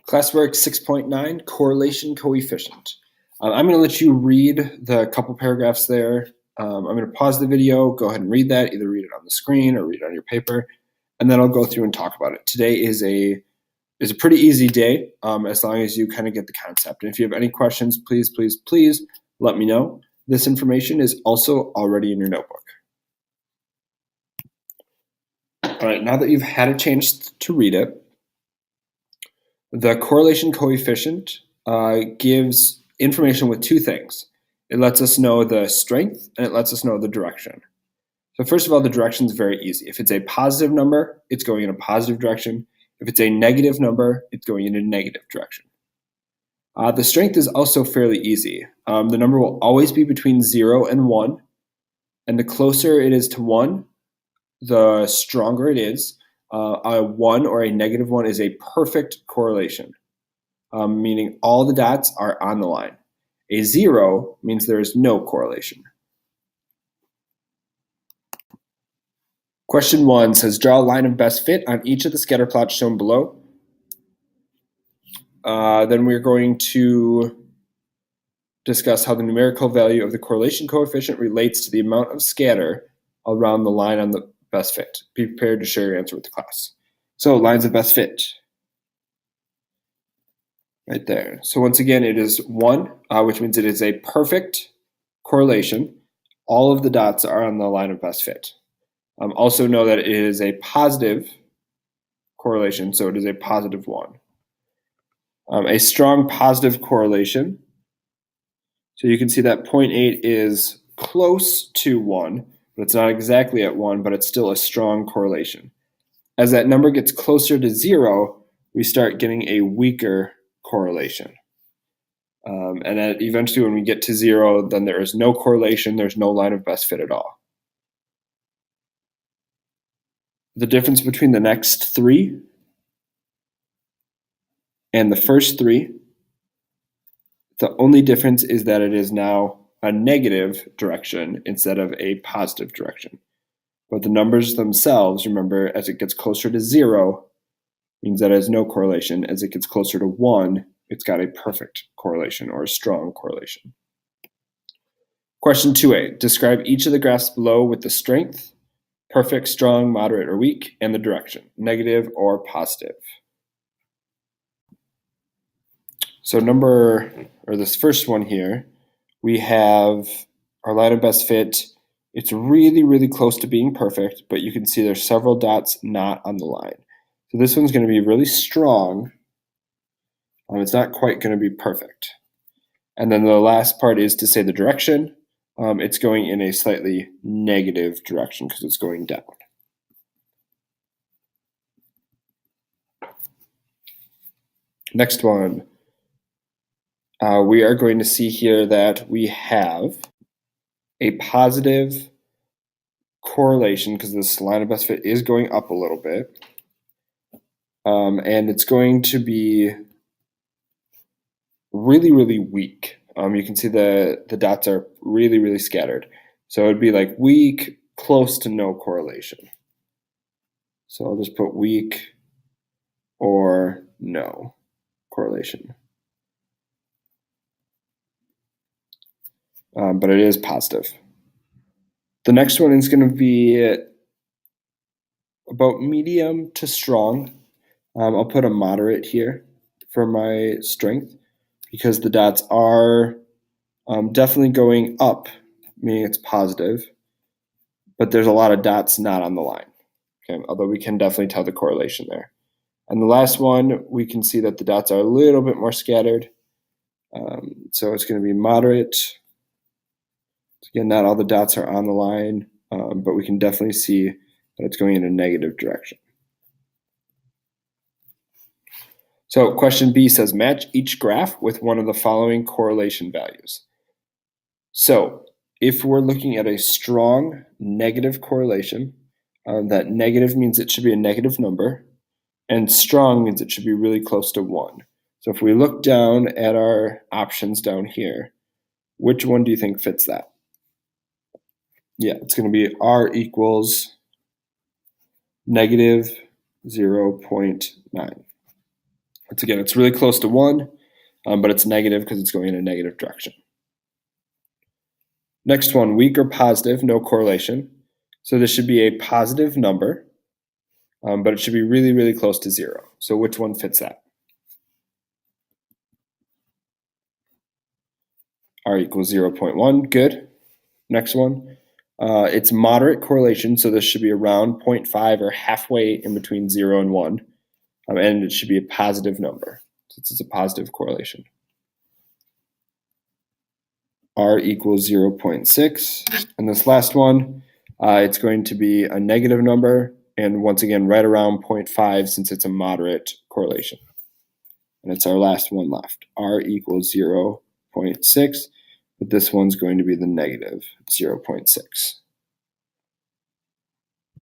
Classwork 6.9, correlation coefficient. I'm going to let you read the couple paragraphs there. I'm going to pause the video, go ahead and read that, either read it on the screen or read it on your paper, and then I'll go through and talk about it. Today is a pretty easy day, as long as you kind of get the concept. And if you have any questions, please let me know. This information is also already in your notebook. All right, now that you've had a chance to read it, the correlation coefficient gives information with two things. It lets us know the strength and it lets us know the direction. So first of all, the direction is very easy. If it's a positive number, it's going in a positive direction. If it's a negative number, it's going in a negative direction. The strength is also fairly easy. The number will always be between 0 and 1, and the closer it is to 1, the stronger it is. A 1 or a negative 1 is a perfect correlation, meaning all the dots are on the line. A 0 means there is no correlation. Question 1 says, draw a line of best fit on each of the scatter plots shown below. Then we're going to discuss how the numerical value of the correlation coefficient relates to the amount of scatter around the line on the best fit. Be prepared to share your answer with the class. So lines of best fit. Right there. So once again, it is 1, which means it is a perfect correlation. All of the dots are on the line of best fit. Also know that it is a positive correlation, so it is a positive 1. A strong positive correlation. So you can see that 0.8 is close to 1, but it's not exactly at 1, but it's still a strong correlation. As that number gets closer to 0, we start getting a weaker correlation. And eventually when we get to 0, then there is no correlation, there's no line of best fit at all. The difference between the next 3 and the first 3, the only difference is that it is now a negative direction instead of a positive direction. But the numbers themselves, remember, as it gets closer to 0, means that it has no correlation. As it gets closer to 1, it's got a perfect correlation or a strong correlation. Question 2a, describe each of the graphs below with the strength, perfect, strong, moderate, or weak, and the direction, negative or positive. So this first one here, we have our line of best fit. It's really close to being perfect, but you can see there's several dots not on the line. So this one's going to be really strong. It's not quite going to be perfect. And then the last part is to say the direction. It's going in a slightly negative direction because it's going down. Next one. We are going to see here that we have a positive correlation because this line of best fit is going up a little bit. And it's going to be really weak. You can see the dots are really scattered. So it would be like weak, close to no correlation. So I'll just put weak or no correlation. But it is positive. The next one is going to be about medium to strong. I'll put a moderate here for my strength because the dots are definitely going up, meaning it's positive, but there's a lot of dots not on the line. Okay, although we can definitely tell the correlation there. And the last one, we can see that the dots are a little bit more scattered. So it's going to be moderate. Again, not all the dots are on the line, but we can definitely see that it's going in a negative direction. So question B says, match each graph with one of the following correlation values. So if we're looking at a strong negative correlation, that negative means it should be a negative number, and strong means it should be really close to 1. So if we look down at our options down here, which one do you think fits that? Yeah, it's going to be R equals negative 0.9. Once again, it's really close to 1, but it's negative because it's going in a negative direction. Next one, weak or positive, no correlation. So this should be a positive number, but it should be really, really close to 0. So which one fits that? R equals 0.1, good. Next one, it's moderate correlation, so this should be around 0.5 or halfway in between 0 and 1, and it should be a positive number, since it's a positive correlation. R equals 0.6, and this last one, it's going to be a negative number, and once again, right around 0.5 since it's a moderate correlation. And it's our last one left. R equals 0.6, but this one's going to be the negative 0.6.